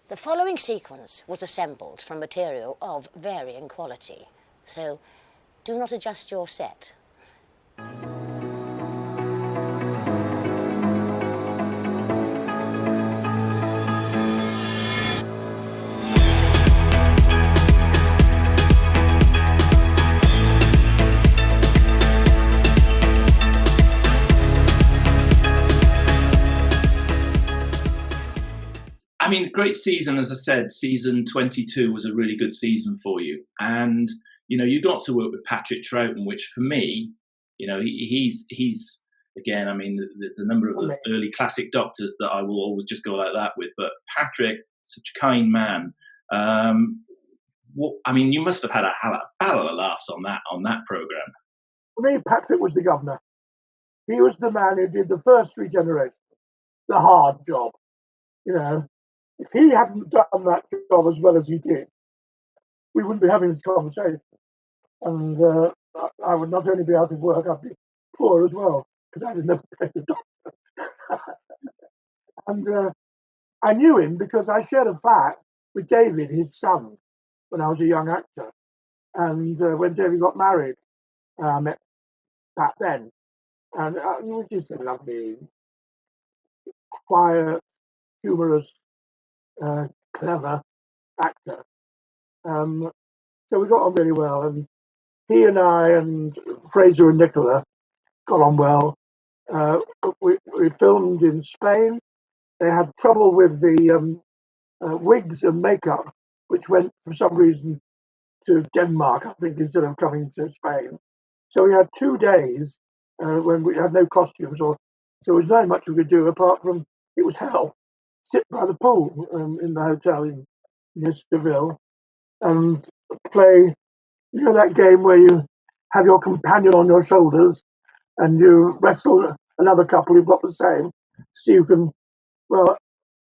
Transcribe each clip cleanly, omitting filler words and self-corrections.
The following sequence was assembled from material of varying quality, so do not adjust your set. I mean, great season, as I said, season 22 was a really good season for you. And, you know, you got to work with Patrick Troughton, which for me, you know, he's again, I mean, the number of the early classic doctors that I will always just go like that with. But Patrick, such a kind man. I mean, you must have had a barrel of laughs on that program. For me, Patrick was the governor. He was the man who did the first 3 generations, the hard job, you know. If he hadn't done that job as well as he did, we wouldn't be having this conversation. And I would not only be out of work, I'd be poor as well, because I would never pay the doctor. And I knew him because I shared a flat with David, his son, when I was a young actor. And when David got married, I met Pat then. And he was just a lovely, quiet, humorous, clever actor. So we got on really well, and he and I and Fraser and Nicola got on well. We filmed in Spain. They had trouble with the wigs and makeup, which went for some reason to Denmark, I think, instead of coming to Spain. So we had 2 days when we had no costumes, so there was not much we could do apart from, it was hell. Sit by the pool in the hotel near Seville and play, you know, that game where you have your companion on your shoulders and you wrestle another couple who've got the same, so you can, well,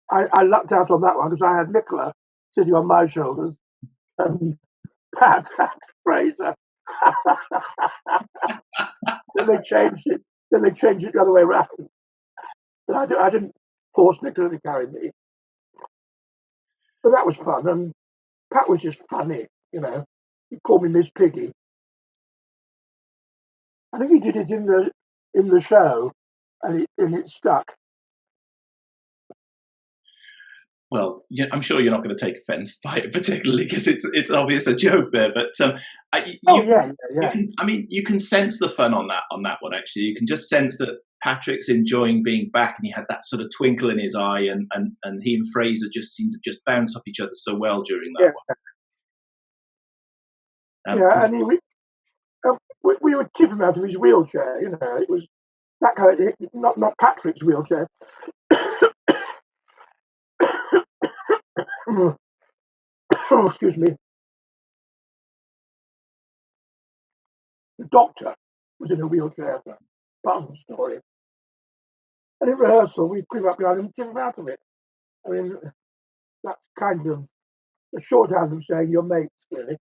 I lucked out on that one because I had Nicola sitting on my shoulders and Pat had Fraser. Then they changed it the other way around. But I didn't force Nicola to carry me. But that was fun, and Pat was just funny, you know. He called me Miss Piggy. I think he did it in the show, and it stuck. Well, yeah, I'm sure you're not going to take offence by it particularly because it's obvious a joke there. But you can sense the fun on that one. Actually, you can just sense that Patrick's enjoying being back, and he had that sort of twinkle in his eye, and he and Fraser just seemed to just bounce off each other so well during that one. And we would tip him out of his wheelchair. You know, it was that kind of, not Patrick's wheelchair. Oh, excuse me. The doctor was in a wheelchair, part of the story. And in rehearsal, we'd creep up behind him and tip him out of it. I mean, that's kind of a shorthand of saying you're mates, really.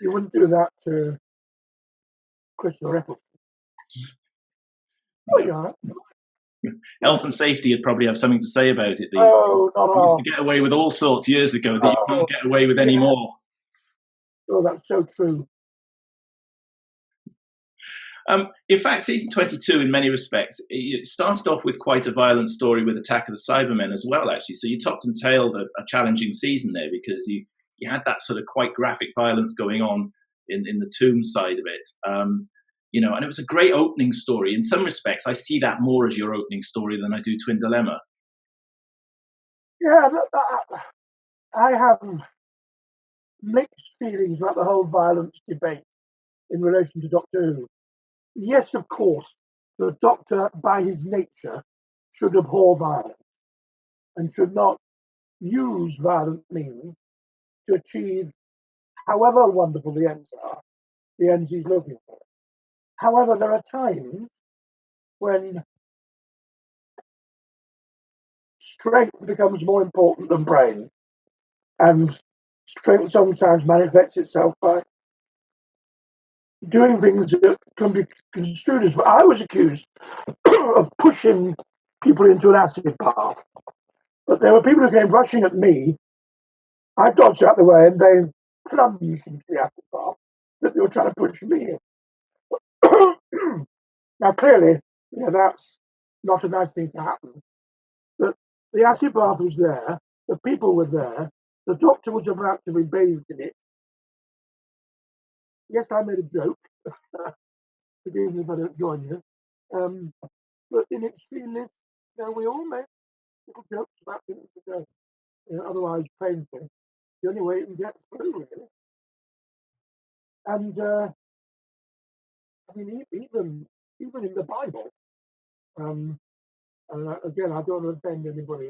You wouldn't do that to Christopher Eccleston. Oh, yeah. Health and safety would probably have something to say about it these days. Not at all. You used to get away with all sorts years ago that you can't get away with anymore. Oh, that's so true. In fact, season 22, in many respects, it started off with quite a violent story with Attack of the Cybermen as well, actually. So you topped and tailed a challenging season there because you had that sort of quite graphic violence going on in the tomb side of it. You know, and it was a great opening story. In some respects, I see that more as your opening story than I do Twin Dilemma. Yeah, I have mixed feelings about the whole violence debate in relation to Doctor Who. Yes, of course, the Doctor, by his nature, should abhor violence and should not use violent means to achieve, however wonderful the ends are, the ends he's looking for. However, there are times when strength becomes more important than brain, and strength sometimes manifests itself by doing things that can be construed as. I was accused of pushing people into an acid bath, But there were people who came rushing at me. I dodged out the way, and they plunged into the acid bath that they were trying to push me in. Now, clearly, that's not a nice thing to happen. But the acid bath was there. The people were there. The doctor was about to be bathed in it. Yes, I made a joke. Forgive me if I don't join you. But in extremeness, we all make little jokes about things that are otherwise painful. The only way you can get through, really. And I mean, even in the Bible, and again, I don't want to offend anybody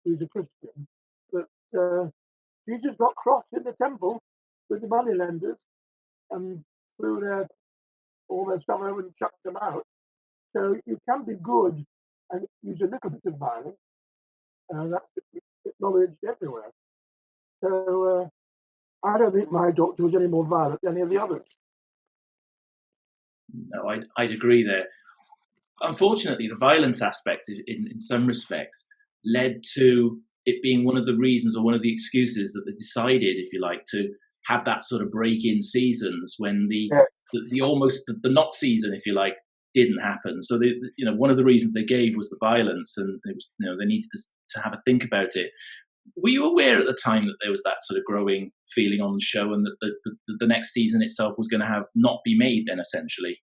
who's a Christian, but Jesus got crossed in the temple with the moneylenders and threw all their stuff over and chucked them out. So you can be good and use a little bit of violence. That's acknowledged everywhere. So I don't think my doctor was any more violent than any of the others. No, I'd agree there. Unfortunately, the violence aspect in some respects led to it being one of the reasons or one of the excuses that they decided, if you like, to have that sort of break in seasons when the almost the not season, if you like, didn't happen. So one of the reasons they gave was the violence, and it was, they needed to have a think about it. Were you aware at the time that there was that sort of growing feeling on the show, and that the next season itself was going to not be made then, essentially?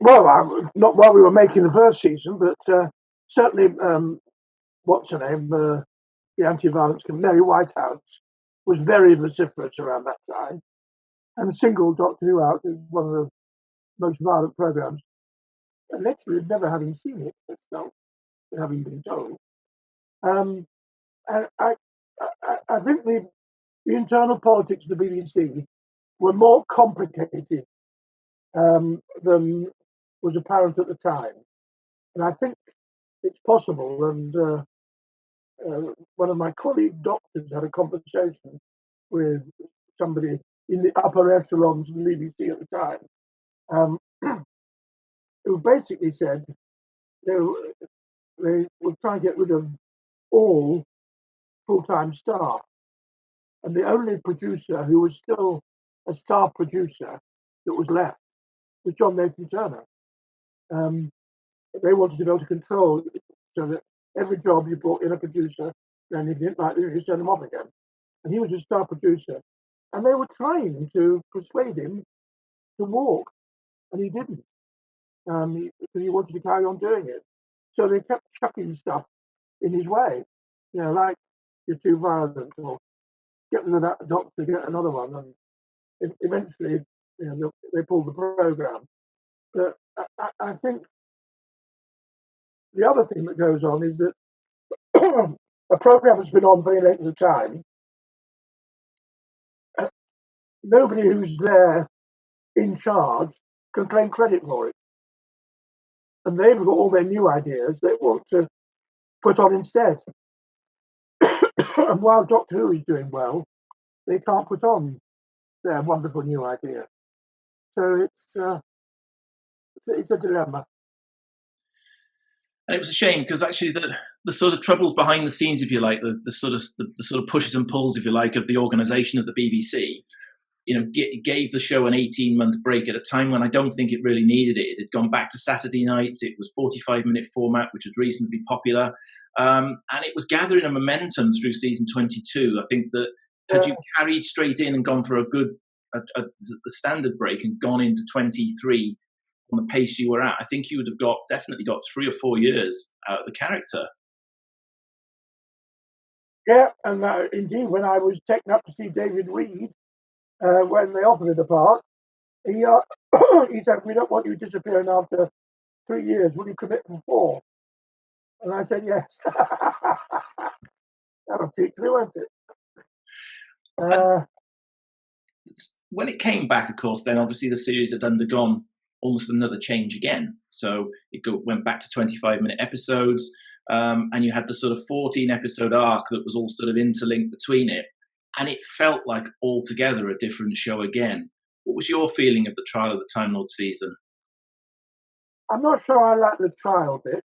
Well, not while we were making the first season, but certainly, what's her name? The anti-violence Mary Whitehouse was very vociferous around that time. And the single Doctor Who out is one of the most violent programs. And literally, never having seen it myself, having been told. And I think the internal politics of the BBC were more complicated than was apparent at the time. And I think it's possible, and one of my colleague doctors had a conversation with somebody in the upper echelons of the BBC at the time, who basically said they would try and get rid of all full-time staff. And the only producer who was still a staff producer that was left was John Nathan Turner. They wanted to be able to control so that every job you brought in a producer, then if you didn't like it, you send him off again. And he was a star producer. And they were trying to persuade him to walk, and he didn't, because he wanted to carry on doing it. So they kept chucking stuff in his way, like you're too violent, or get rid of that doctor, get another one. And eventually, they pulled the program. But I think the other thing that goes on is that a program that's been on very late at the time, nobody who's there in charge can claim credit for it. And they've got all their new ideas they want to put on instead. And while Doctor Who is doing well, they can't put on their wonderful new idea. So it's a dilemma. And it was a shame, because actually the sort of troubles behind the scenes, if you like, the sort of pushes and pulls, if you like, of the organisation of the BBC, gave the show an 18-month break at a time when I don't think it really needed it. It had gone back to Saturday nights. It was 45-minute format, which was reasonably popular. And it was gathering a momentum through season 22. I think that had you carried straight in and gone for the standard break and gone into 23 on the pace you were at, I think you would have definitely got 3 or 4 years out of the character. Yeah, and indeed, when I was taken up to see David Reed, when they offered me the part, he said, "We don't want you disappearing after 3 years. Will you commit for 4?" And I said, "Yes." That'll teach me, won't it? When it came back, of course, then obviously the series had undergone almost another change again. So it went back to 25-minute episodes, and you had the sort of 14-episode arc that was all sort of interlinked between it. And it felt like altogether a different show again. What was your feeling of the Trial of the Time Lord season? I'm not sure I like the trial bit,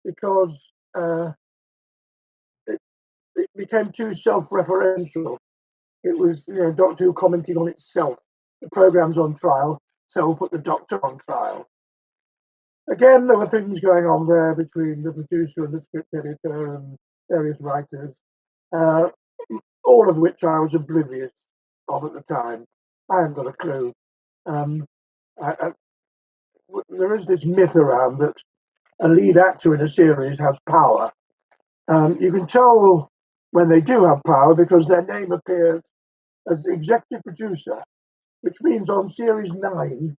because it became too self-referential. It was, Doctor Who commenting on itself. The programme's on trial, so we'll put the Doctor on trial. Again, there were things going on there between the producer and the script editor and various writers, all of which I was oblivious of at the time. I hadn't got a clue. There is this myth around that a lead actor in a series has power. You can tell when they do have power because their name appears as executive producer, which means on series 9,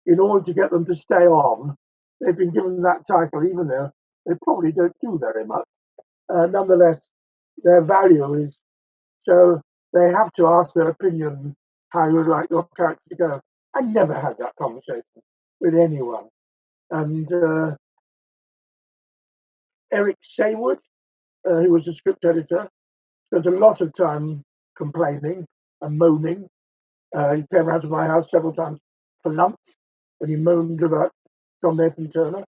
in order to get them to stay on, they've been given that title, even though they probably don't do very much. Nonetheless, their value is, so they have to ask their opinion how you would like your character to go. I never had that conversation with anyone. And Eric Saywood, who was the script editor, spent a lot of time complaining and moaning. He came around to my house several times for lunch when he moaned about John Nathan Turner.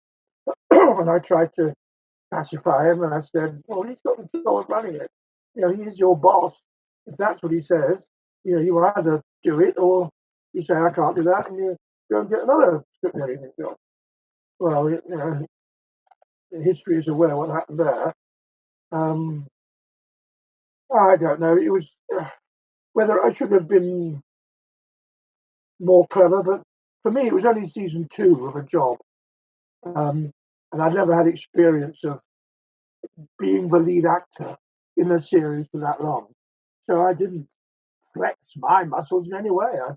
And I tried to pacify him, and I said, well, he's got the job of running it. He's your boss. If that's what he says, you either do it or you say, I can't do that, and you go and get another script editing job. Well, history is aware what happened there. I don't know. It was whether I should have been more clever, but for me, it was only season 2 of a job. And I'd never had experience of being the lead actor in a series for that long. So I didn't flex my muscles in any way. I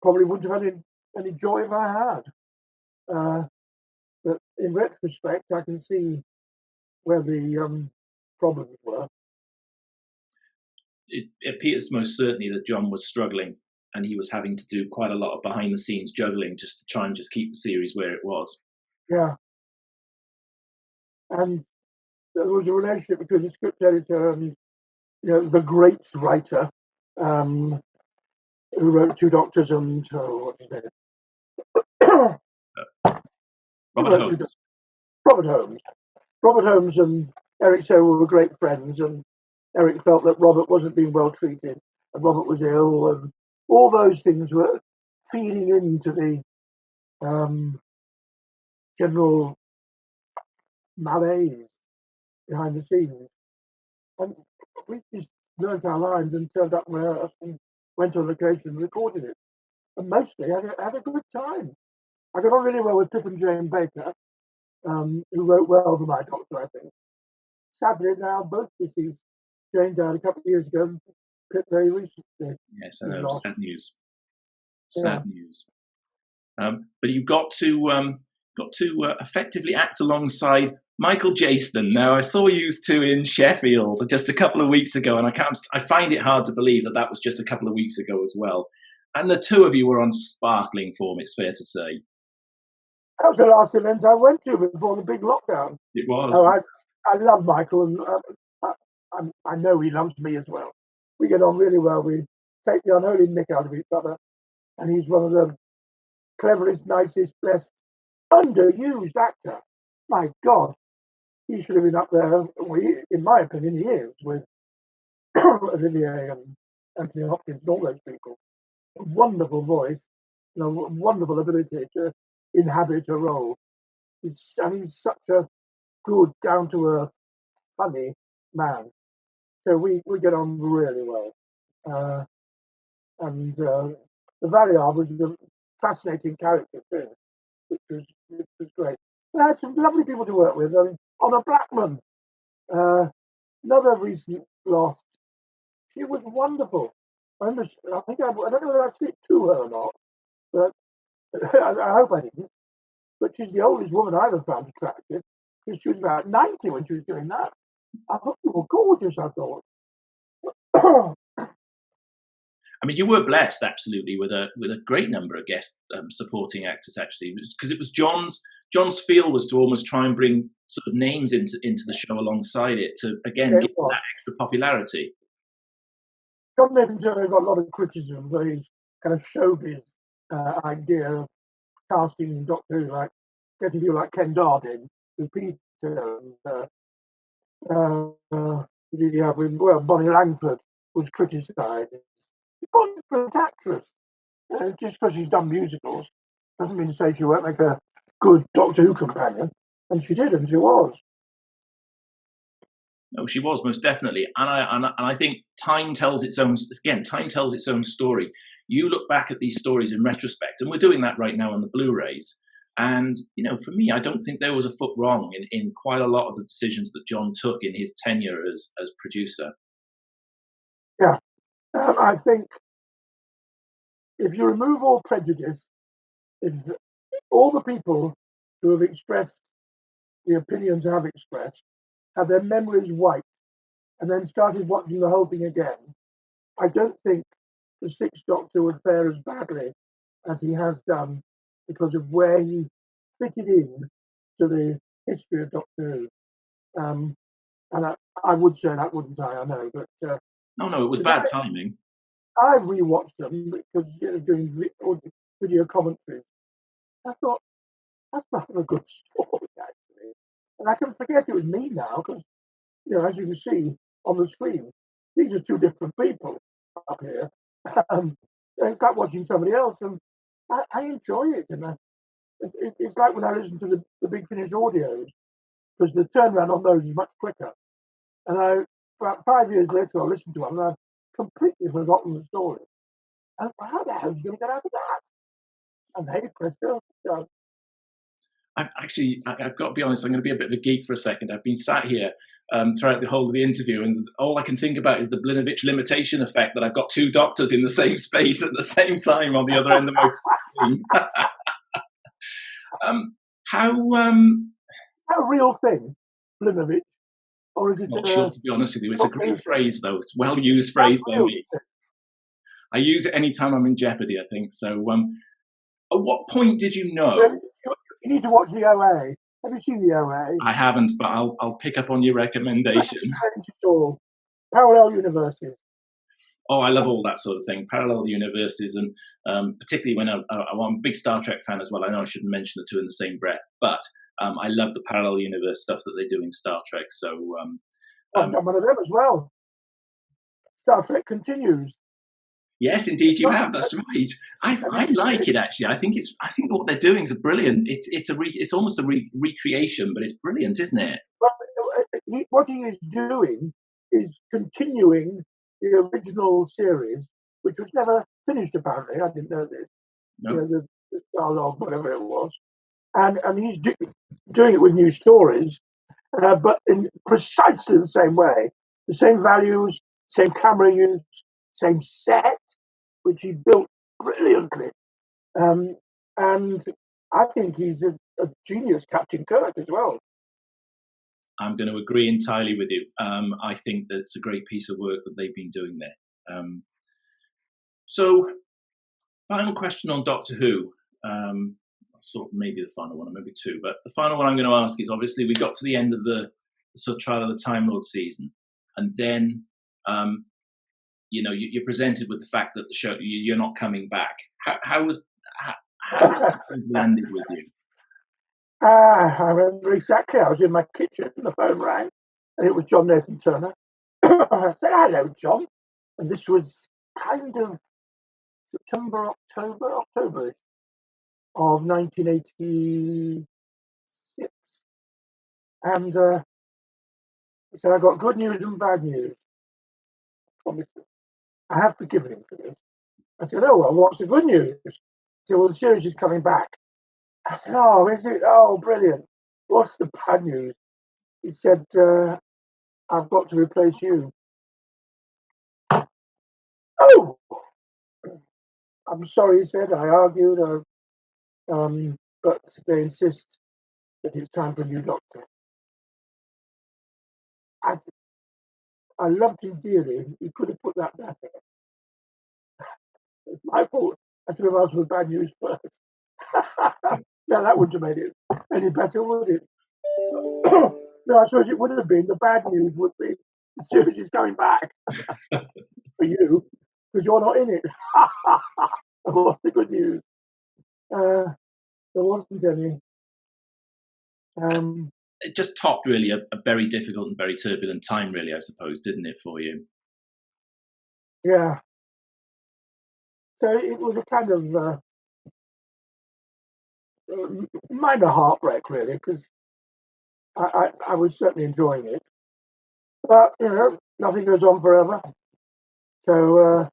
probably wouldn't have had any joy if I had. But in retrospect, I can see where the problems were. It appears most certainly that John was struggling and he was having to do quite a lot of behind-the-scenes juggling just to try and just keep the series where it was. Yeah. And there was a relationship between the script editor and the great writer who wrote Two Doctors and what's his name? Robert Holmes. Robert Holmes and Eric Saywood were great friends, and Eric felt that Robert wasn't being well treated, and Robert was ill, and all those things were feeding into the general malaise behind the scenes. And we just learnt our lines and turned up rehearsed and went on location and recorded it. And mostly I had a good time. I got on really well with Pip and Jane Baker, who wrote well for my Doctor, I think. Sadly, now both deceased. Jane died a couple of years ago, Pip very recently. Yes, I know. Sad news. Sad news. But you got to effectively act alongside Michael Jaston. Now, I saw you two in Sheffield just a couple of weeks ago, and I find it hard to believe that was just a couple of weeks ago as well. And the two of you were on sparkling form, it's fair to say. That was the last event I went to before the big lockdown. It was. Oh, I love Michael, and I know he loves me as well. We get on really well. We take the unholy mick out of each other, and he's one of the cleverest, nicest, best underused actor. My God, he should have been up there. In my opinion, he is with Olivier and Anthony Hopkins and all those people. A wonderful voice, wonderful ability to inhabit a role. He's such a good, down-to-earth, funny man. So we get on really well. And the Variable was a fascinating character too, which was great. I had some lovely people to work with. Honor Blackman, another recent loss. She was wonderful. I don't know whether I speak to her or not, but I hope I didn't. But she's the oldest woman I ever found attractive, because she was about 90 when she was doing that. I thought you were gorgeous, I thought. I mean, you were blessed, absolutely, with a great number of guest supporting actors, actually, because it was John's feel was to almost try and bring sort of names into the show alongside it to, again, give that extra popularity. John Nathan Turner got a lot of criticism for his kind of showbiz idea of casting Doctor Who, like getting people like Ken Dard in with Peter and Well, Bonnie Langford was criticised. Bonnie's a great actress. Just because she's done musicals doesn't mean to say she won't make a good Doctor Who companion. And she did, and she was. No, she was most definitely, and I think time tells its own. Again, time tells its own story. You look back at these stories in retrospect, and we're doing that right now on the Blu-rays. And for me, I don't think there was a foot wrong in quite a lot of the decisions that John took in his tenure as producer. Yeah, I think if you remove all prejudice, if all the people who have expressed the opinions I have expressed had their memories wiped and then started watching the whole thing again, I don't think the Sixth Doctor would fare as badly as he has done because of where he fitted in to the history of Doctor Who. And I would say that, wouldn't I? I know, but No, it was bad timing. I've rewatched them because doing video commentaries. I thought that's not a good story actually, and I can forget it was me now because as you can see on the screen, these are two different people up here. It's like watching somebody else, and I enjoy it. And it's like when I listen to the Big Finish audios, because the turnaround on those is much quicker. And about 5 years later, I listened to them, and I've completely forgotten the story. And how the hell is he going to get out of that? And hey, presto, it does. I've got to be honest, I'm going to be a bit of a geek for a second. I've been sat here throughout the whole of the interview, and all I can think about is the Blinovich limitation effect, that I've got two doctors in the same space at the same time on the other end of my screen. How a real thing, Blinovich? Or is it not sure, to be honest with you. It's a great phrase, though. It's a well-used phrase by me. I use it anytime I'm in jeopardy, I think. So at what point did you know? You need to watch the OA. Have you seen the OA? I haven't, but I'll pick up on your recommendation. Parallel universes. Oh, I love all that sort of thing. Parallel universes, and particularly when I'm a big Star Trek fan as well. I know I shouldn't mention the two in the same breath, but I love the parallel universe stuff that they do in Star Trek. So I've done one of them as well. Star Trek Continues. Yes, indeed, you have. That's right. I like it actually. I think what they're doing is brilliant. It's almost a recreation, but it's brilliant, isn't it? But what he is doing is continuing the original series, which was never finished. Apparently, I didn't know this. No. The dialogue, whatever it was, and he's doing it with new stories, but in precisely the same way, the same values, same camera use, same set, which he built brilliantly. And I think he's a genius, Captain Kirk, as well. I'm going to agree entirely with you. I think that's a great piece of work that they've been doing there. So, final question on Doctor Who. Sort of maybe the final one, or maybe two. But the final one I'm going to ask is, obviously, we got to the end of the sort of Trial of the Time Lord season, and then you're presented with the fact that the show you're not coming back. How was that landed with you? I remember exactly. I was in my kitchen, and the phone rang, and it was John Nathan Turner. I said, "Hello, John," and this was kind of September, October-ish of 1986, and he said, "I got good news and bad news. Promise you. I have forgiven him for this." I said, "Oh, well, what's the good news?" He said, "Well, the series is coming back." I said, "Oh, is it? Oh, brilliant. What's the bad news?" He said, "I've got to replace you." Oh, I'm sorry, he said. I argued, but they insist that it's time for a new doctor. I loved him dearly. He could have put that better. It's my fault. I should have asked for the bad news first. No, that wouldn't have made it any better, would it? No, I suppose it would have been. The bad news would be the series is coming back for you because you're not in it. What's the good news? There wasn't any. it just topped really a very difficult and very turbulent time, really, I suppose, didn't it, for you? Yeah. So it was a kind of minor heartbreak, really, because I was certainly enjoying it. But, nothing goes on forever. So,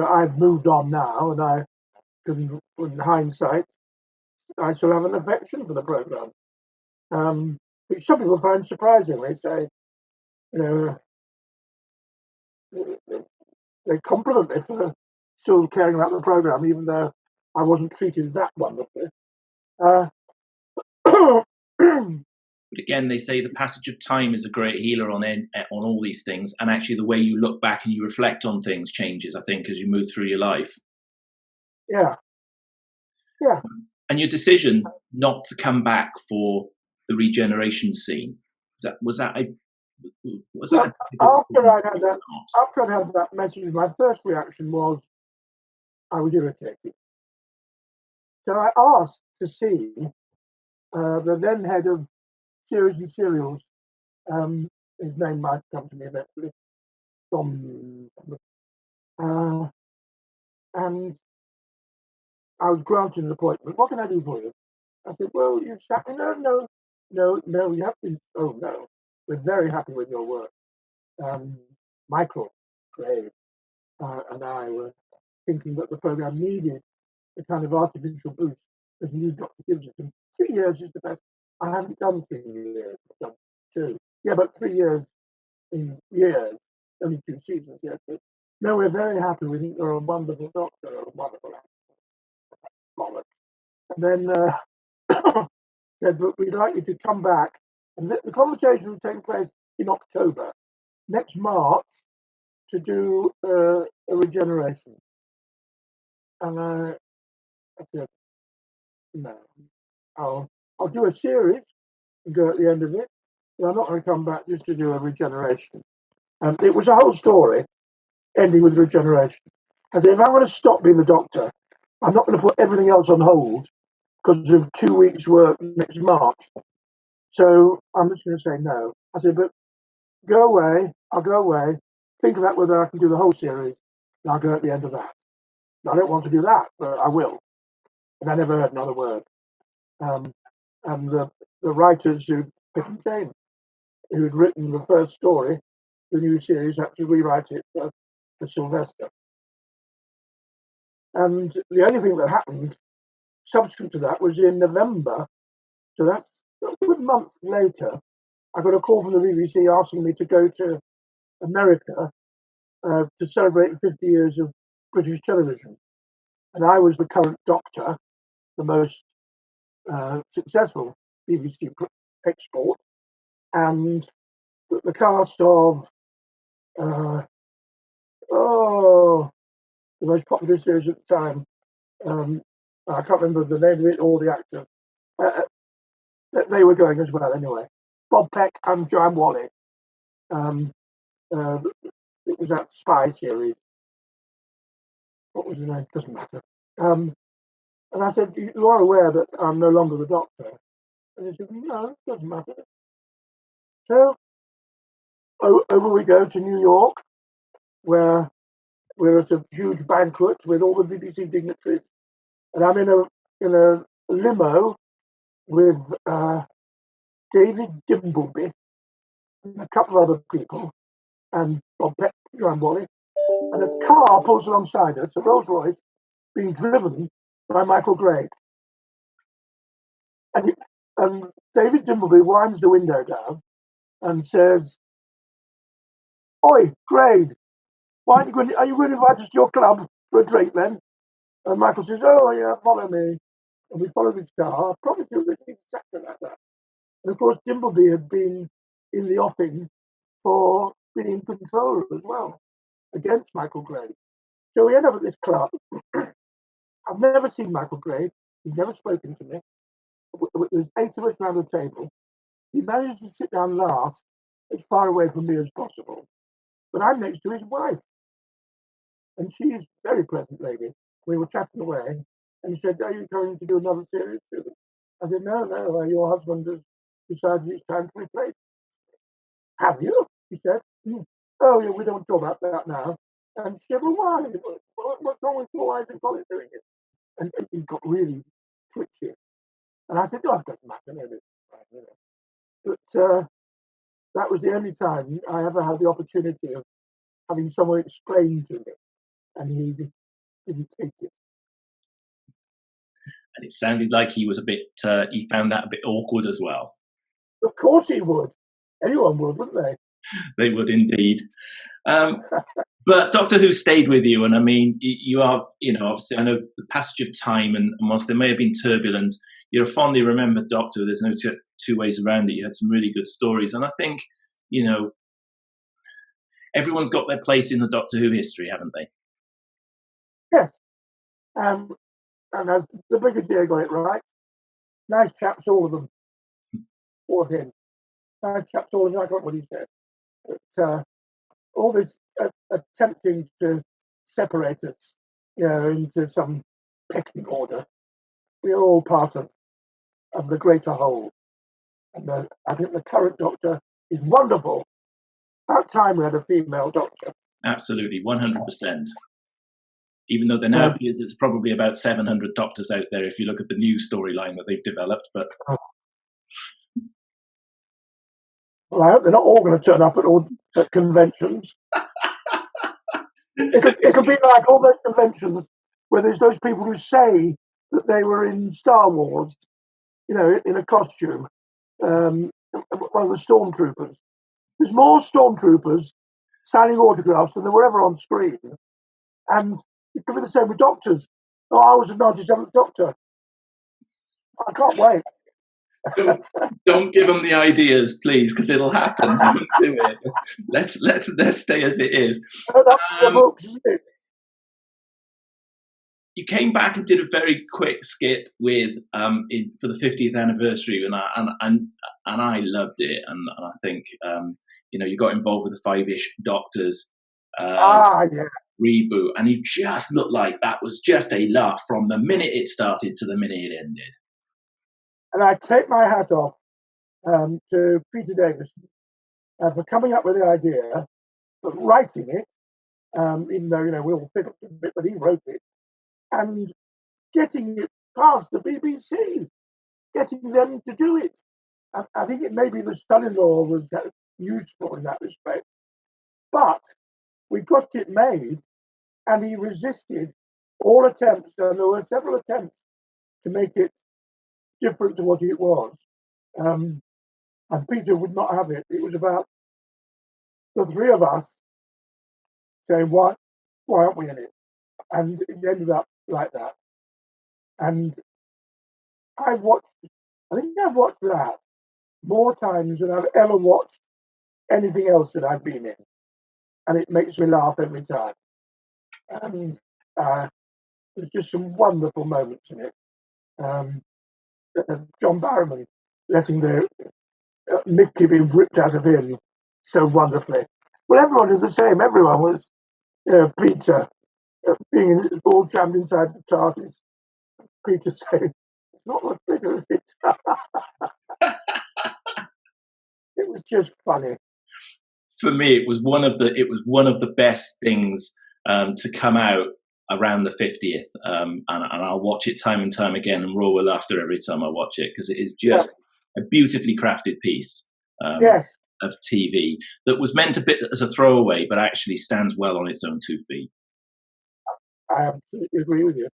I've moved on now, and I can, in hindsight, I still have an affection for the programme, which some people find surprising. They say, they compliment me for still caring about the programme, even though I wasn't treated that wonderfully. But again, they say the passage of time is a great healer on all these things, and actually the way you look back and you reflect on things changes, I think, as you move through your life. Yeah. And your decision not to come back for the regeneration scene, after I had that message, my first reaction was I was irritated. So I asked to see the then head of series and serials. His name might come to me eventually. And I was granted an appointment. What can I do for you? I said, well, you sat me. No, you have been. Oh, no. We're very happy with your work. Michael Gray and I were thinking that the program needed a kind of artificial boost that a new doctor gives it. And 3 years is the best. I haven't done 3 years. I've done 2. Yeah, but 3 years in years, only 2 seasons. Yes, but no, we're very happy. We think you're a wonderful doctor, a wonderful actor. And then said, but we'd like you to come back. And the conversation will take place in October, next March, to do a regeneration. And I said, no, I'll do a series and go at the end of it, but I'm not going to come back just to do a regeneration. And it was a whole story ending with regeneration. I said, if I'm going to stop being the doctor, I'm not going to put everything else on hold because of 2 weeks' work next March. So I'm just going to say no. I said, but go away. I'll go away. Think about whether I can do the whole series, and I'll go at the end of that. I don't want to do that, but I will. And I never heard another word. And the writers who'd written the first story, the new series, had to rewrite it for Sylvester. And the only thing that happened subsequent to that was in November. So that's a good month later. I got a call from the BBC asking me to go to America to celebrate 50 years of British television. And I was the current doctor, the most successful BBC export, and the cast of the most popular series at the time. I can't remember the name of it or the actors. They were going as well anyway. Bob Peck and Joanne Whalley. It was that spy series. What was the name? Doesn't matter. And I said, you are aware that I'm no longer the doctor? And he said, no, it doesn't matter. So over we go to New York, where we're at a huge banquet with all the BBC dignitaries. And I'm in a limo with David Dimbleby and a couple of other people, and Bob Peck, Joanne Whalley, and a car pulls alongside us, a Rolls Royce, being driven by Michael Gray. And David Dimbleby winds the window down and says, "Oi, Grade, are you going to invite us to your club for a drink then?" And Michael says, "Oh yeah, follow me." And we follow this car. I promise you it's exactly like that. And of course, Dimbleby had been in the offing for being in control as well, against Michael Gray. So we end up at this club. I've never seen Michael Gray. He's never spoken to me. There's 8 of us around the table. He managed to sit down last, as far away from me as possible. But I'm next to his wife. And she is a very pleasant lady. We were chatting away. And he said, are you going to do another series too? I said, no, your husband has decided it's time to replace. Have you? He said. Oh, yeah, we don't talk about that now. And she said, well, why? What's wrong with Why isn't Colin doing it? And he got really twitchy. And I said, oh, it doesn't matter. No, but that was the only time I ever had the opportunity of having someone explain to me, and he didn't take it. And it sounded like he was he found that a bit awkward as well. Of course he would. Anyone would, wouldn't they? They would indeed. But Doctor Who stayed with you, and I mean, you are, obviously, I know the passage of time, and whilst there may have been turbulent, you're a fondly remembered Doctor Who. There's no two ways around it. You had some really good stories, and I think, everyone's got their place in the Doctor Who history, haven't they? Yes. And as the Brigadier got it right, nice chaps, all of them. All of him. Nice chaps, all of them. I got what he said. But all this attempting to separate us, into some pecking order. We are all part of the greater whole. And I think the current Doctor is wonderful. About time we had a female Doctor. Absolutely, 100%. Even though there now appears it's probably about 700 Doctors out there if you look at the new storyline that they've developed. But well, I hope they're not all going to turn up at conventions. It'll be like all those conventions where there's those people who say that they were in Star Wars, in a costume. One of the stormtroopers. There's more stormtroopers signing autographs than there were ever on screen. And it could be the same with Doctors. Oh, I was the 97th Doctor. I can't wait. Don't give them the ideas, please, because it'll happen. Don't do it. Let's stay as it is. Books, isn't it? You came back and did a very quick skit with for the 50th anniversary, and I loved it, and I think you got involved with the Five-ish Doctors reboot, and you just looked like that was just a laugh from the minute it started to the minute it ended. And I take my hat off to Peter Davison for coming up with the idea, but writing it, even though we all fiddled a bit, but he wrote it, and getting it past the BBC, getting them to do it. I think it maybe the son-in-law was useful in that respect, but we got it made, and he resisted all attempts, and there were several attempts to make it different to what it was. And Peter would not have it. It was about the three of us saying, why aren't we in it? And it ended up like that. And I think I've watched that more times than I've ever watched anything else that I've been in. And it makes me laugh every time. And there's just some wonderful moments in it. John Barrowman letting Mickey being ripped out of him so wonderfully. Well, everyone is the same. Everyone was, Peter being all jammed inside the TARDIS. Peter saying, "It's not much bigger, is it?" It was just funny. For me, it was one of the best things to come out around the 50th, and I'll watch it time and time again and roar with laughter every time I watch it, because it is just a beautifully crafted piece of TV that was meant a bit as a throwaway, but actually stands well on its own 2 feet. I absolutely agree with you.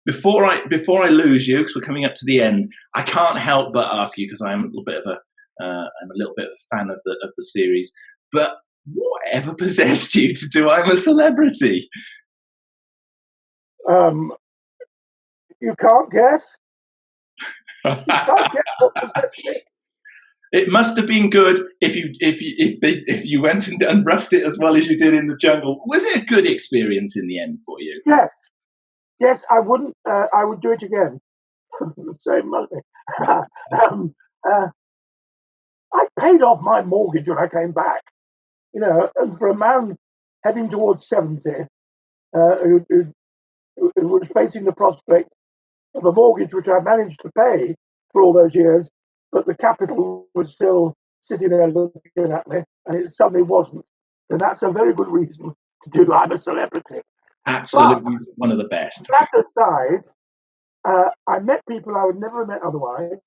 Before I lose you, because we're coming up to the end, I can't help but ask you, because I'm a little bit of a fan of the series, but whatever possessed you to do I'm a Celebrity? You can't guess. You can't guess what possessed me. It must have been good if you went and roughed it as well as you did in the jungle. Was it a good experience in the end for you? Yes, I wouldn't. I would do it again for the same money. I paid off my mortgage when I came back. And for a man heading towards 70, who was facing the prospect of a mortgage which I managed to pay for all those years, but the capital was still sitting there looking at me, and it suddenly wasn't. And that's a very good reason to do I'm a Celebrity. Absolutely, one of the best. That aside, I met people I would never have met otherwise.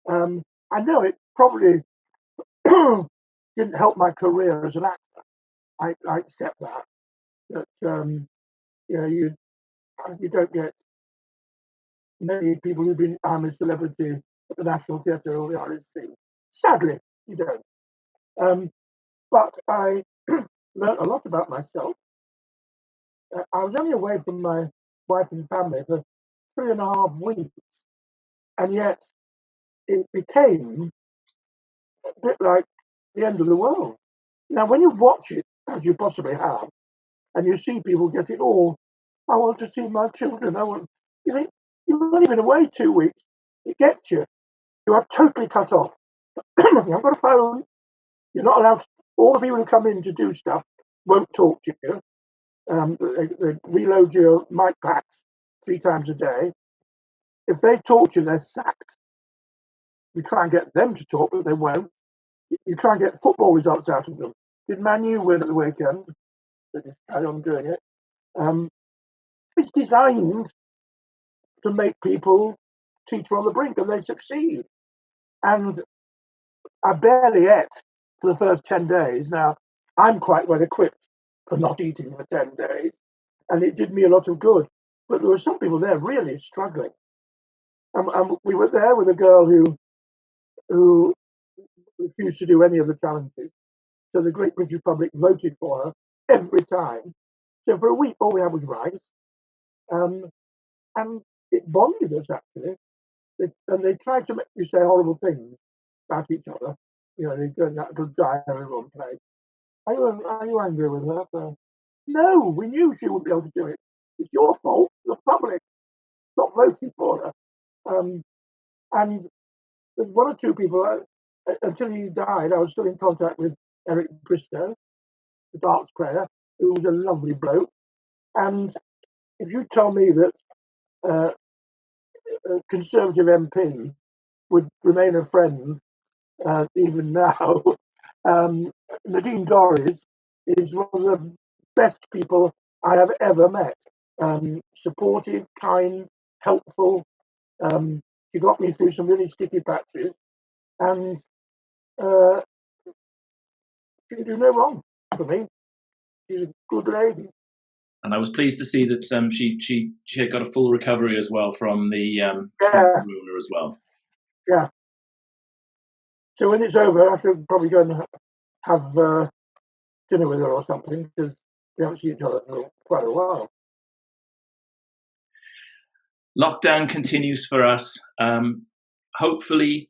I know it probably didn't help my career as an actor. I accept that. That you don't get many people who've been I'm a Celebrity at the National Theatre or the RSC. Sadly, you don't. But I learned a lot about myself. I was only away from my wife and family for 3.5 weeks, and yet it became a bit like the end of the world. Now, when you watch it, as you possibly have, and you see people getting all, I want to see my children, you think, you've only been away 2 weeks, it gets you. You are totally cut off. You haven't got a phone, you're not allowed to, all the people who come in to do stuff won't talk to you. They reload your mic packs 3 times a day. If they talk to you, they're sacked. You try and get them to talk, but they won't. You try and get football results out of them. Did Man U win at the weekend? They just carry on doing it. It's designed to make people teeter on the brink, and they succeed. And I barely ate for the first 10 days. Now, I'm quite well equipped for not eating for 10 days, and it did me a lot of good. But there were some people there really struggling. And we were there with a girl who refused to do any of the challenges. So the Great British public voted for her every time. So for a week, all we had was rice. And it bonded us, actually. And they tried to make you say horrible things about each other. You know, they go that to die in everyone's place. Are you angry with her? No, we knew she wouldn't be able to do it. It's your fault, the public, not voting for her. And there's 1 or 2 people, until he died, I was still in contact with Eric Bristow, the darts player, who was a lovely bloke. And if you tell me that a Conservative MP would remain a friend even now, Nadine Dorries is one of the best people I have ever met. Supportive, kind, helpful. She got me through some really sticky patches, and she can do no wrong for me. She's a good lady. And I was pleased to see that she had got a full recovery as well from the from corona as well. Yeah. So when it's over, I should probably go and have dinner with her or something, because we haven't seen each other for quite a while. Lockdown continues for us. Hopefully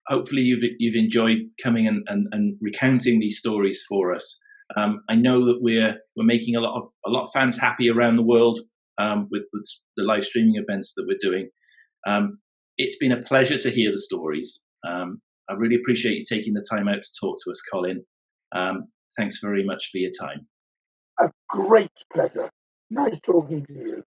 you've enjoyed coming and recounting these stories for us. I know that we're making a lot of fans happy around the world with the live streaming events that we're doing. It's been a pleasure to hear the stories. I really appreciate you taking the time out to talk to us, Colin. Thanks very much for your time. A great pleasure. Nice talking to you.